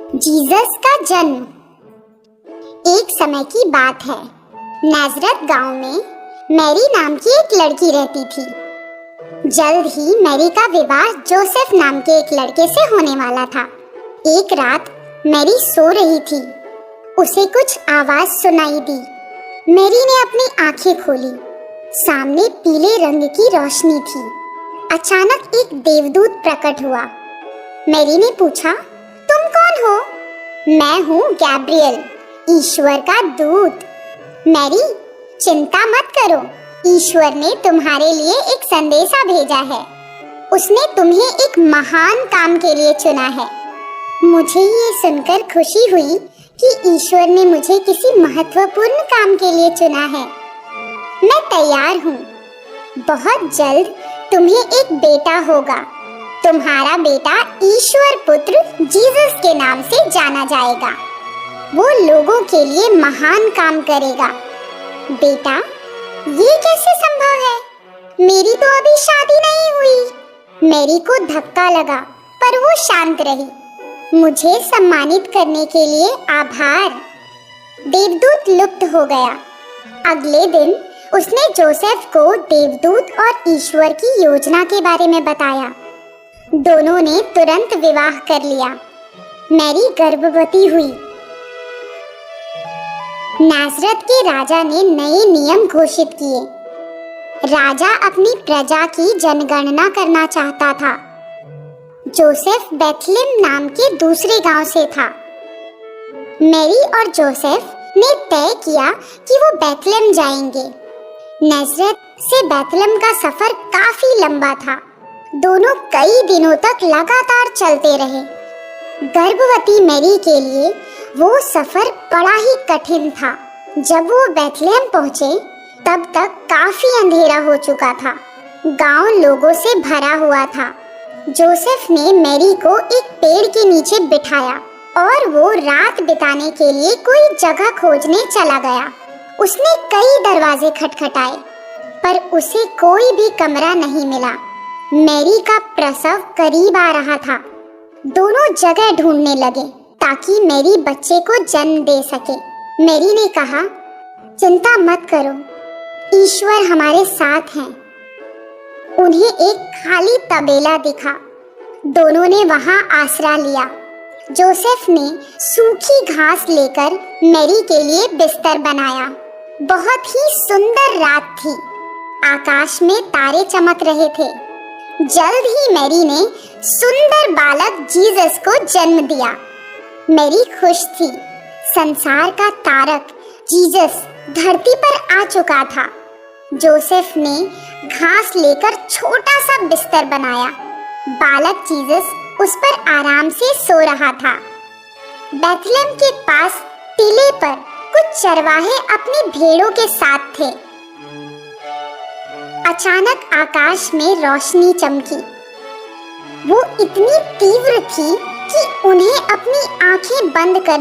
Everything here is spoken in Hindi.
जीसस का जन्म। एक समय की बात है। नाजरत गांव में मैरी नाम की एक लड़की रहती थी। जल्द ही मैरी का विवाह जोसेफ नाम के एक लड़के से होने वाला था। एक रात मैरी सो रही थी। उसे कुछ आवाज सुनाई दी। मैरी ने अपनी आंखें खोली। सामने पीले रंग की रोशनी थी। अचानक एक देवदूत प्रकट हुआ। मैरी ने पूछा, तुम कौन हो? मैं हूँ गैब्रियल, ईश्वर का दूत। मैरी, चिंता मत करो, ईश्वर ने तुम्हारे लिए एक संदेशा भेजा है। उसने तुम्हें एक महान काम के लिए चुना है। मुझे ये सुनकर खुशी हुई कि ईश्वर ने मुझे किसी महत्वपूर्ण काम के लिए चुना है। मैं तैयार हूँ। बहुत जल्द तुम्हें एक बेटा होगा। तुम्हारा बेटा ईश्वर पुत्र जीसस के नाम से जाना जाएगा। वो लोगों के लिए महान काम करेगा। बेटा, ये कैसे संभव है? मेरी तो अभी शादी नहीं हुई। मैरी को धक्का लगा, पर वो शांत रही। मुझे सम्मानित करने के लिए आभार। देवदूत लुप्त हो गया। अगले दिन उसने जोसेफ को देवदूत और ईश्वर की योजना के बारे में बताया। दोनों ने तुरंत विवाह कर लिया। मैरी गर्भवती हुई। नासरत के राजा ने नए नियम घोषित किए। राजा अपनी प्रजा की जनगणना करना चाहता था। जोसेफ बेथलेम नाम के दूसरे गांव से था। मैरी और जोसेफ ने तय किया कि वो बेथलेम जाएंगे। नासरत से बेथलेम का सफर काफी लंबा था। दोनों कई दिनों तक लगातार चलते रहे। गर्भवती मैरी के लिए वो सफर बड़ा ही कठिन था। जब वो बेथलेम पहुंचे, तब तक काफी अंधेरा हो चुका था। गांव लोगों से भरा हुआ था। जोसेफ ने मैरी को एक पेड़ के नीचे बिठाया और वो रात बिताने के लिए कोई जगह खोजने चला गया। उसने कई दरवाजे खटखटाए, पर उसे कोई भी कमरा नहीं मिला। मैरी का प्रसव करीब आ रहा था। दोनों जगह ढूंढने लगे ताकि मैरी बच्चे को जन्म दे सके। मैरी ने कहा, चिंता मत करो, ईश्वर हमारे साथ हैं। उन्हें एक खाली तबेला दिखा। दोनों ने वहां आसरा लिया। जोसेफ ने सूखी घास लेकर मैरी के लिए बिस्तर बनाया। बहुत ही सुंदर रात थी। आकाश में तारे चमक रहे थे। जल्द ही मैरी ने सुंदर बालक जीसस को जन्म दिया। मैरी खुश थी। संसार का तारक जीसस धरती पर आ चुका था। जोसेफ ने घास लेकर छोटा सा बिस्तर बनाया। बालक जीसस उस पर आराम से सो रहा था। बेथलेम के पास टीले पर कुछ चरवाहे अपनी भेड़ों के साथ थे। अचानक आकाश में रोशनी चमकी। वो इतनी तीव्र थी कि उन्हें अपनी आंखें बंद कर